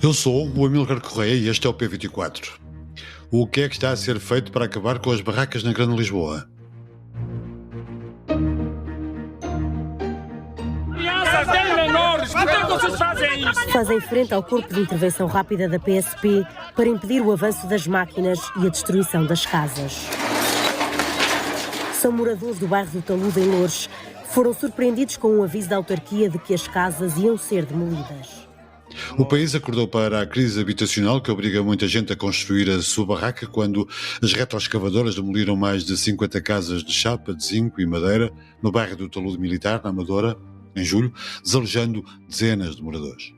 Eu sou o Amílcar Correia e este é o P24. O que é que está a ser feito para acabar com as barracas na Grande Lisboa? Crianças têm menores, por que vocês fazem isso? Fazem frente ao corpo de intervenção rápida da PSP para impedir o avanço das máquinas e a destruição das casas. São moradores do bairro do Talude, em Loures. Foram surpreendidos com um aviso da autarquia de que as casas iam ser demolidas. O país acordou para a crise habitacional que obriga muita gente a construir a sua barraca quando as retroescavadoras demoliram mais de 50 casas de chapa, de zinco e madeira no bairro do Talude Militar, na Amadora, em julho, desalojando dezenas de moradores.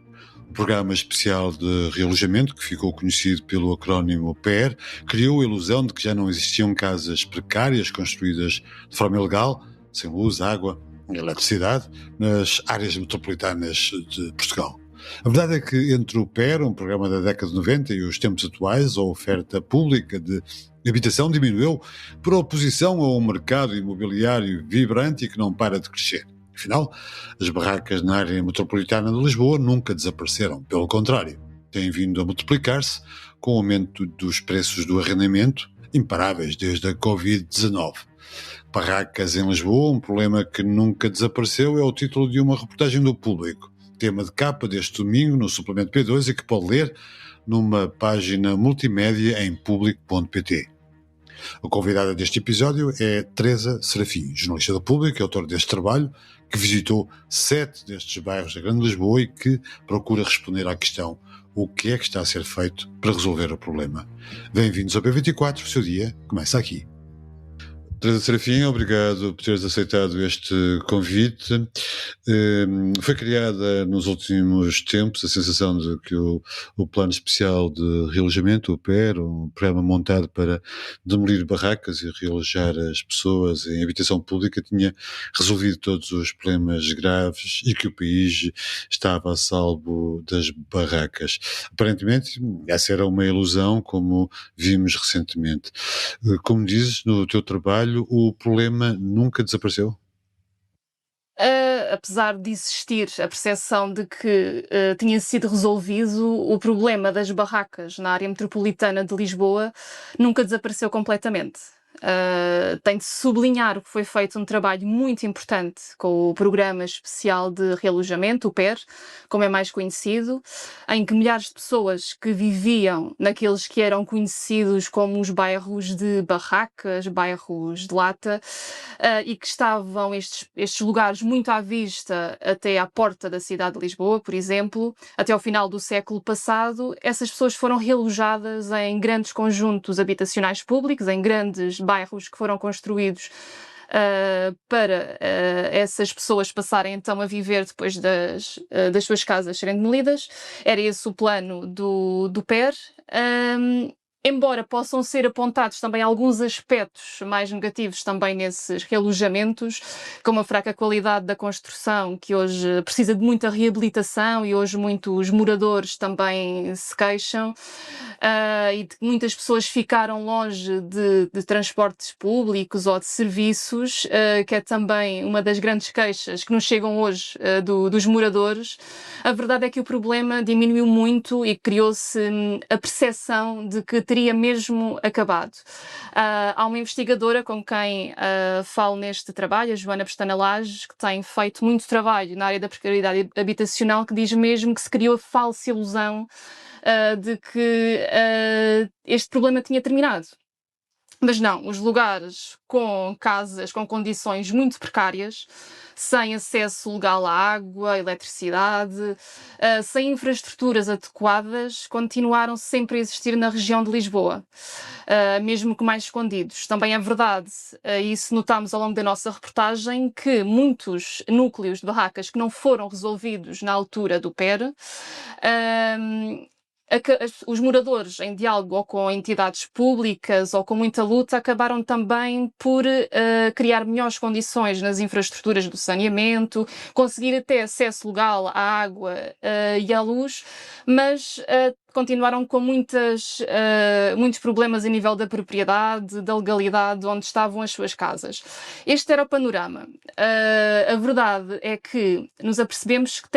O Programa Especial de Realojamento, que ficou conhecido pelo acrónimo PER, criou a ilusão de que já não existiam casas precárias construídas de forma ilegal, sem luz, água e eletricidade, nas áreas metropolitanas de Portugal. A verdade é que entre o PER, um programa da década de 90, e os tempos atuais, a oferta pública de habitação diminuiu por oposição a um mercado imobiliário vibrante e que não para de crescer. Afinal, as barracas na área metropolitana de Lisboa nunca desapareceram. Pelo contrário, têm vindo a multiplicar-se com o aumento dos preços do arrendamento, imparáveis desde a Covid-19. Barracas em Lisboa, um problema que nunca desapareceu, é o título de uma reportagem do Público. Tema de capa deste domingo no suplemento P2 e que pode ler numa página multimédia em público.pt. A convidada deste episódio é Teresa Serafim, jornalista do Público e autora deste trabalho, que visitou 7 destes bairros da Grande Lisboa e que procura responder à questão: o que é que está a ser feito para resolver o problema? Bem-vindos ao P24, o seu dia começa aqui. Teresa Serafim, obrigado por teres aceitado este convite. Foi criada nos últimos tempos a sensação de que o Plano Especial de Realojamento, o PER, um programa montado para demolir barracas e realojar as pessoas em habitação pública, tinha resolvido todos os problemas graves e que o país estava a salvo das barracas. Aparentemente, essa era uma ilusão, como vimos recentemente. Como dizes no teu trabalho, o problema nunca desapareceu? Apesar de existir a percepção de que tinha sido resolvido, o problema das barracas na área metropolitana de Lisboa nunca desapareceu completamente. Tem de sublinhar que foi feito um trabalho muito importante com o Programa Especial de Realojamento, o PER, como é mais conhecido, em que milhares de pessoas que viviam naqueles que eram conhecidos como os bairros de barracas, bairros de lata, e que estavam estes lugares muito à vista até à porta da cidade de Lisboa, por exemplo, até ao final do século passado, essas pessoas foram realojadas em grandes conjuntos habitacionais públicos, em grandes bairros que foram construídos para essas pessoas passarem então a viver depois das suas casas serem demolidas. Era esse o plano do PER. Embora possam ser apontados também alguns aspectos mais negativos também nesses realojamentos, como a fraca qualidade da construção, que hoje precisa de muita reabilitação e hoje muitos moradores também se queixam, e de que muitas pessoas ficaram longe de transportes públicos ou de serviços, que é também uma das grandes queixas que nos chegam hoje dos moradores. A verdade é que o problema diminuiu muito e criou-se a percepção de que teria mesmo acabado. Há uma investigadora com quem falo neste trabalho, a Joana Pestana Lages, que tem feito muito trabalho na área da precariedade habitacional, que diz mesmo que se criou a falsa ilusão de que este problema tinha terminado. Mas não, os lugares com casas com condições muito precárias, sem acesso legal à água, eletricidade, sem infraestruturas adequadas, continuaram sempre a existir na região de Lisboa, mesmo que mais escondidos. Também é verdade, isso notámos ao longo da nossa reportagem, que muitos núcleos de barracas que não foram resolvidos na altura do PER, os moradores, em diálogo ou com entidades públicas ou com muita luta, acabaram também por criar melhores condições nas infraestruturas do saneamento, conseguir até acesso legal à água e à luz, mas continuaram com muitos problemas a nível da propriedade, da legalidade onde estavam as suas casas. Este era o panorama. A verdade é que nos apercebemos que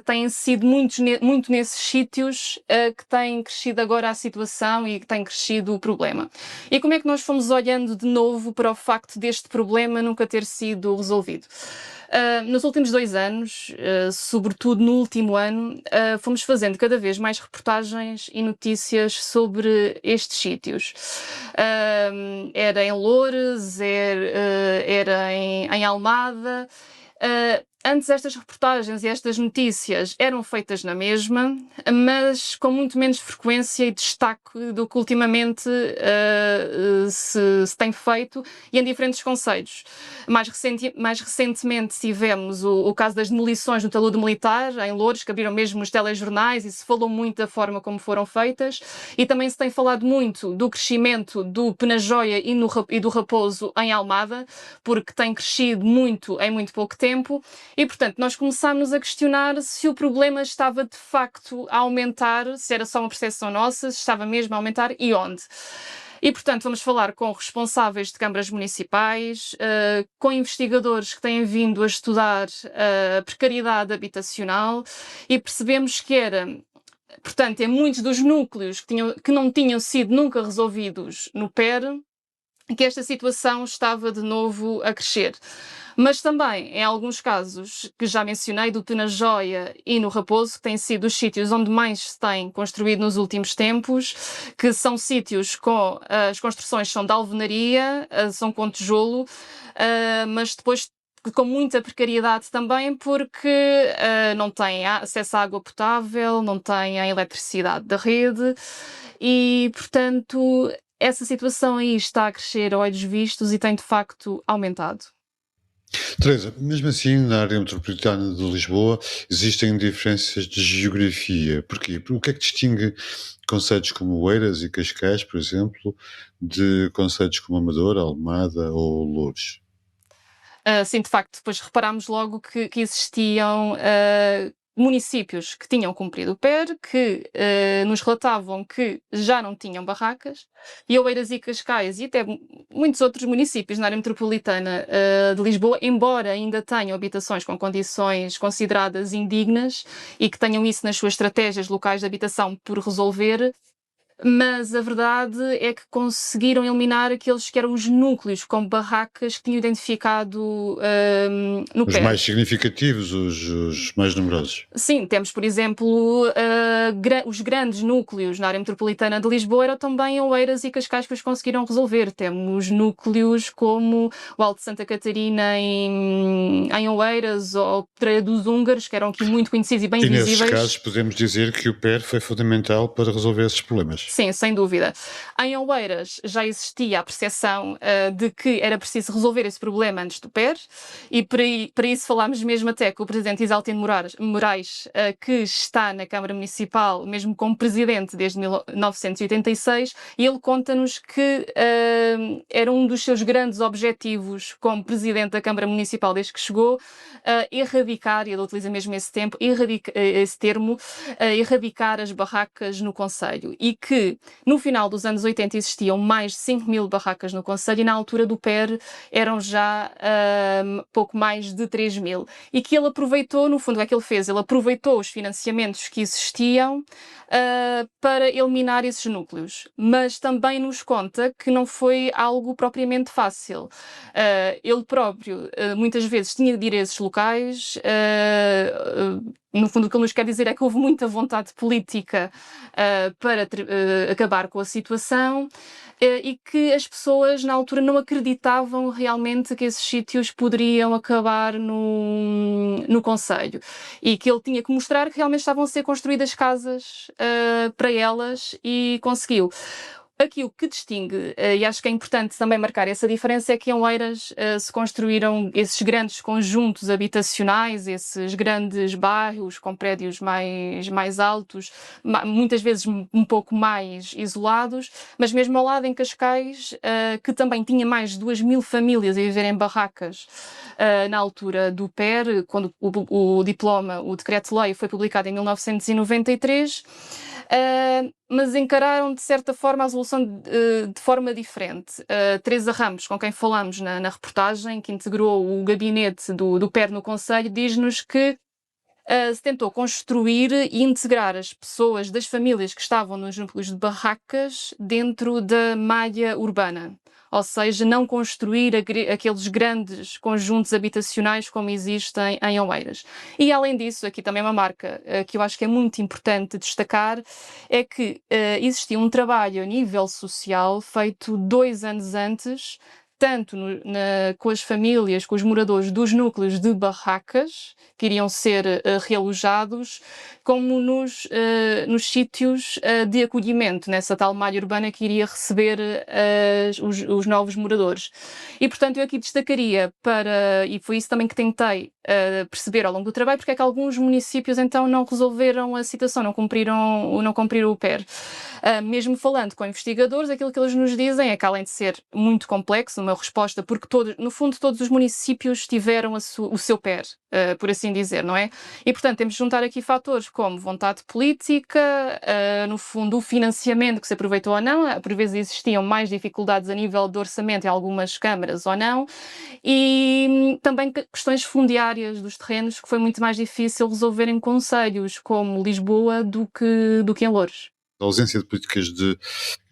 têm sido muito nesses sítios que tem crescido agora a situação e que tem crescido o problema. E como é que nós fomos olhando de novo para o facto deste problema nunca ter sido resolvido? Nos últimos 2 anos, sobretudo no último ano, fomos fazendo cada vez mais reportagens e notícias sobre estes sítios. Era em Loures, era em Almada. Antes estas reportagens e estas notícias eram feitas na mesma, mas com muito menos frequência e destaque do que ultimamente se tem feito e em diferentes concelhos. Mais recentemente tivemos o caso das demolições no talude militar, em Loures, que abriram mesmo os telejornais e se falou muito da forma como foram feitas, e também se tem falado muito do crescimento do Penajóia e do Raposo em Almada, porque tem crescido muito em muito pouco tempo. E, portanto, nós começámos a questionar se o problema estava de facto a aumentar, se era só uma percepção nossa, se estava mesmo a aumentar e onde. E, portanto, vamos falar com responsáveis de câmaras municipais, com investigadores que têm vindo a estudar a precariedade habitacional e percebemos que portanto, em muitos dos núcleos que não tinham sido nunca resolvidos no PER, que esta situação estava de novo a crescer. Mas também, em alguns casos que já mencionei, do Penajóia e no Raposo, que têm sido os sítios onde mais se tem construído nos últimos tempos, que são sítios com as construções são de alvenaria, são com tijolo, mas depois com muita precariedade também, porque não têm acesso à água potável, não têm a eletricidade da rede e, portanto, essa situação aí está a crescer a olhos vistos e tem de facto aumentado. Teresa, mesmo assim, na área metropolitana de Lisboa existem diferenças de geografia. Porquê? O que é que distingue concelhos como Oeiras e Cascais, por exemplo, de concelhos como Amadora, Almada ou Loures? Sim, de facto, depois reparámos logo que existiam municípios que tinham cumprido o PER, que nos relatavam que já não tinham barracas, e Oeiras e Cascais, e até muitos outros municípios na área metropolitana de Lisboa, embora ainda tenham habitações com condições consideradas indignas e que tenham isso nas suas estratégias locais de habitação por resolver, mas a verdade é que conseguiram eliminar aqueles que eram os núcleos com barracas que tinham identificado no Os PER. mais significativos, os mais numerosos. Sim, temos, por exemplo, os grandes núcleos na área metropolitana de Lisboa eram também Oeiras e Cascais que os conseguiram resolver. Temos núcleos como o Alto de Santa Catarina em Oeiras ou Pedreira dos Húngaros, que eram aqui muito conhecidos e bem E nesses visíveis. casos podemos dizer que o PER foi fundamental para resolver esses problemas. Sim, sem dúvida. Em Oeiras já existia a percepção de que era preciso resolver esse problema antes do PER e para isso falámos mesmo até com o presidente Isaltino Moraes, que está na Câmara Municipal, mesmo como presidente desde 1986, e ele conta-nos que era um dos seus grandes objetivos como presidente da Câmara Municipal desde que chegou, erradicar, e ele utiliza mesmo esse termo, erradicar as barracas no concelho, e que no final dos anos 80 existiam mais de 5.000 barracas no concelho e na altura do PER eram já pouco mais de 3.000, e que ele aproveitou, no fundo o que ele fez, ele aproveitou os financiamentos que existiam para eliminar esses núcleos, mas também nos conta que não foi algo propriamente fácil. Ele próprio muitas vezes tinha de ir a esses locais. No fundo, o que ele nos quer dizer é que houve muita vontade política para acabar com a situação e que as pessoas na altura não acreditavam realmente que esses sítios poderiam acabar no concelho, e que ele tinha que mostrar que realmente estavam a ser construídas casas para elas, e conseguiu. Aqui o que distingue, e acho que é importante também marcar essa diferença, é que em Oeiras se construíram esses grandes conjuntos habitacionais, esses grandes bairros com prédios mais altos, muitas vezes um pouco mais isolados, mas mesmo ao lado em Cascais, que também tinha mais de 2.000 famílias a viver em barracas na altura do PER, quando o decreto-lei foi publicado em 1993, mas encararam de certa forma a resolução de forma diferente. Teresa Ramos, com quem falamos na reportagem, que integrou o gabinete do PER no Conselho, diz-nos que se tentou construir e integrar as pessoas das famílias que estavam nos núcleos de barracas dentro da malha urbana. Ou seja, não construir aqueles grandes conjuntos habitacionais como existem em Oeiras. E além disso, aqui também uma marca que eu acho que é muito importante destacar, é que existia um trabalho a nível social feito 2 anos antes, tanto com as famílias, com os moradores dos núcleos de barracas, que iriam ser realojados, como nos sítios de acolhimento, nessa tal malha urbana que iria receber os novos moradores. E, portanto, eu aqui destacaria e foi isso também que tentei perceber ao longo do trabalho, porque é que alguns municípios então não resolveram a situação, não cumpriram o PER. Mesmo falando com investigadores, aquilo que eles nos dizem é que, além de ser muito complexo, uma resposta, porque no fundo todos os municípios tiveram o seu PER, por assim dizer, não é? E, portanto, temos de juntar aqui fatores como vontade política, no fundo o financiamento que se aproveitou ou não, por vezes existiam mais dificuldades a nível de orçamento em algumas câmaras ou não, e também questões fundiárias dos terrenos, que foi muito mais difícil resolver em concelhos como Lisboa do que em Loures. A ausência de políticas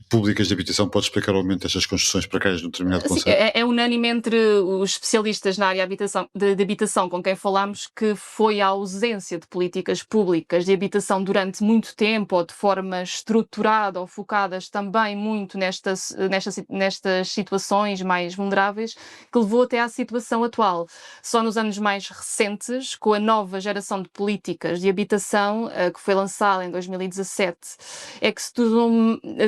públicas de habitação pode explicar o aumento destas construções precárias num determinado concelho? É unânime entre os especialistas na área de habitação com quem falamos que foi a ausência de políticas públicas de habitação durante muito tempo, ou de forma estruturada ou focadas também muito nestas situações mais vulneráveis, que levou até à situação atual. Só nos anos mais recentes, com a nova geração de políticas de habitação, que foi lançada em 2017, é que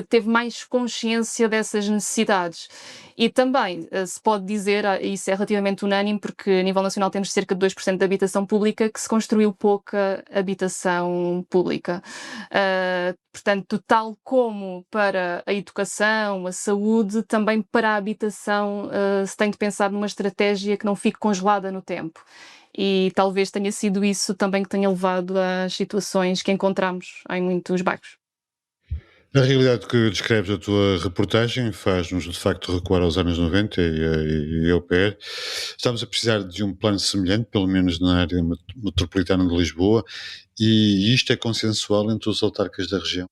teve mais consciência dessas necessidades. E também se pode dizer, isso é relativamente unânime, porque a nível nacional temos cerca de 2% de habitação pública, que se construiu pouca habitação pública. Portanto, tal como para a educação, a saúde, também para a habitação se tem de pensar numa estratégia que não fique congelada no tempo. E talvez tenha sido isso também que tenha levado às situações que encontramos em muitos bairros. A realidade que descreves da tua reportagem faz-nos, de facto, recuar aos anos 90 e ao PER. Estamos a precisar de um plano semelhante, pelo menos na área metropolitana de Lisboa, e isto é consensual entre os autarcas da região.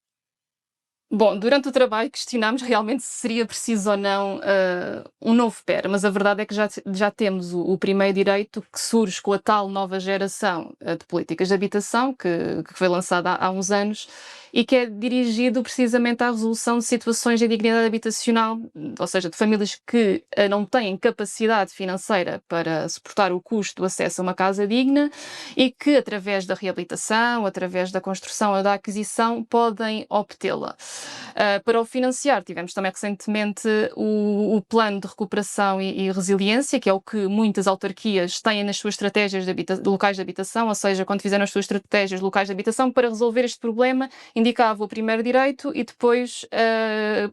Bom, durante o trabalho questionámos realmente se seria preciso ou não um novo PER, mas a verdade é que já temos o primeiro direito que surge com a tal nova geração de políticas de habitação, que foi lançada há uns anos, e que é dirigido precisamente à resolução de situações de indignidade habitacional, ou seja, de famílias que não têm capacidade financeira para suportar o custo do acesso a uma casa digna e que, através da reabilitação, através da construção ou da aquisição, podem obtê-la. Para o financiar, tivemos também recentemente o Plano de Recuperação e Resiliência, que é o que muitas autarquias têm nas suas estratégias de locais de habitação, ou seja, quando fizeram as suas estratégias de locais de habitação, para resolver este problema, indicava o primeiro direito e depois,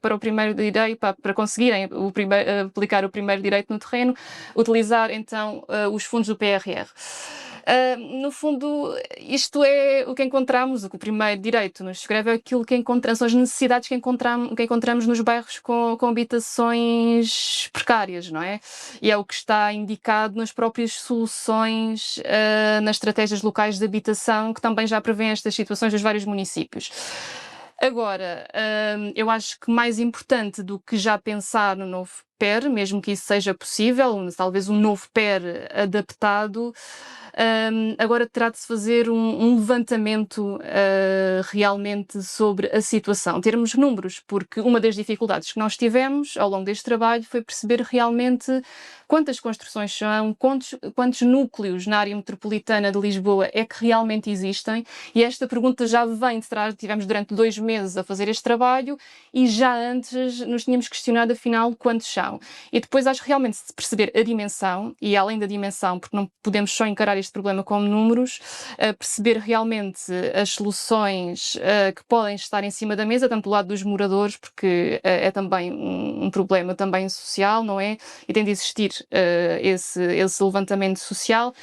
para o primeiro direito, para conseguirem aplicar o primeiro direito no terreno, utilizar então os fundos do PRR. No fundo, isto é o que encontramos, o que o primeiro direito nos descreve é aquilo que encontramos, são as necessidades que encontramos nos bairros com habitações precárias, não é? E é o que está indicado nas próprias soluções, nas estratégias locais de habitação, que também já prevêem estas situações dos vários municípios. Agora, eu acho que mais importante do que já pensar no novo PER, mesmo que isso seja possível, talvez um novo PER adaptado, agora terá de se fazer um levantamento realmente sobre a situação, termos números, porque uma das dificuldades que nós tivemos ao longo deste trabalho foi perceber realmente quantas construções são, quantos núcleos na área metropolitana de Lisboa é que realmente existem, e esta pergunta já vem de trás, tivemos durante 2 meses a fazer este trabalho e já antes nos tínhamos questionado afinal quantos são. E depois acho que realmente se perceber a dimensão, e além da dimensão, porque não podemos só encarar este problema como números, perceber realmente as soluções que podem estar em cima da mesa, tanto do lado dos moradores, porque é também um problema também social, não é? E tem de existir esse levantamento social.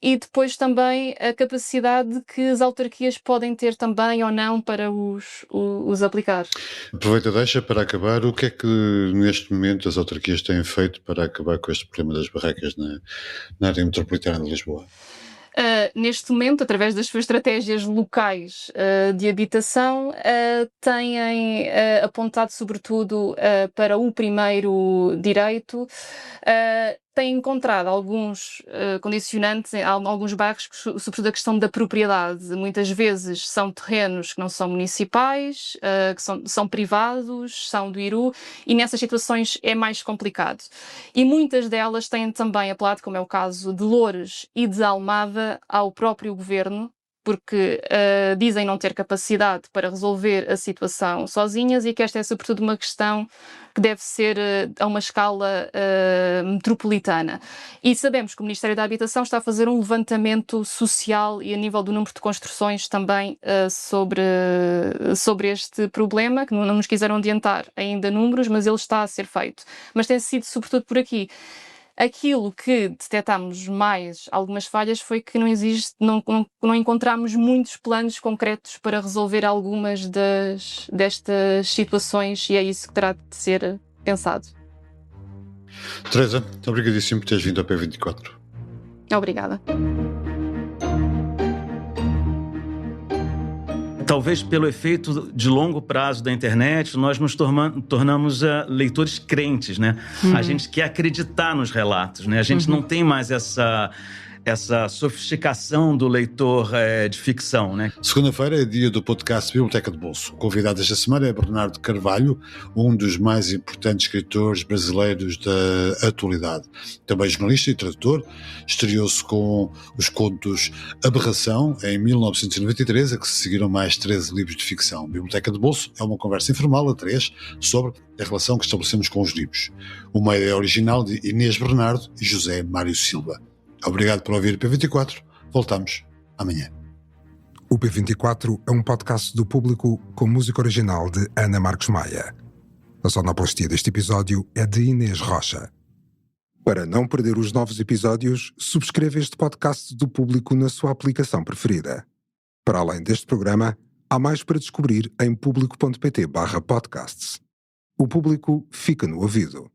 e depois também a capacidade que as autarquias podem ter também ou não para os aplicar. Aproveita, deixa para acabar. O que é que neste momento as autarquias têm feito para acabar com este problema das barracas na área metropolitana de Lisboa? Neste momento, através das suas estratégias locais de habitação, têm apontado sobretudo para o primeiro direito, têm encontrado alguns condicionantes em alguns bairros, sobretudo a questão da propriedade. Muitas vezes são terrenos que não são municipais, que são privados, são do IRU, e nessas situações é mais complicado. E muitas delas têm também apelado, como é o caso de Loures e de Almada, ao próprio governo, porque dizem não ter capacidade para resolver a situação sozinhas e que esta é sobretudo uma questão que deve ser a uma escala metropolitana. E sabemos que o Ministério da Habitação está a fazer um levantamento social e a nível do número de construções também sobre este problema, que não nos quiseram adiantar ainda números, mas ele está a ser feito. Mas tem sido sobretudo por aqui. Aquilo que detectámos mais algumas falhas foi que não encontramos muitos planos concretos para resolver algumas destas situações, e é isso que terá de ser pensado. Teresa, obrigadíssimo por teres vindo ao P24. Obrigada. Talvez pelo efeito de longo prazo da internet, nós nos tornamos leitores crentes, né? A gente quer acreditar nos relatos, né? A gente não tem mais essa sofisticação do leitor de ficção, né? Segunda-feira é dia do podcast Biblioteca de Bolso. O convidado esta semana é Bernardo Carvalho, um dos mais importantes escritores brasileiros da atualidade. Também jornalista e tradutor, estreou-se com os contos Aberração, em 1993, a que se seguiram mais 13 livros de ficção. Biblioteca de Bolso é uma conversa informal a três sobre a relação que estabelecemos com os livros. Uma ideia original de Inês Bernardo e José Mário Silva. Obrigado por ouvir o P24. Voltamos amanhã. O P24 é um podcast do Público com música original de Ana Marques Maia. A sonoplastia deste episódio é de Inês Rocha. Para não perder os novos episódios, subscreva este podcast do Público na sua aplicação preferida. Para além deste programa, há mais para descobrir em público.pt/podcasts. O Público fica no ouvido.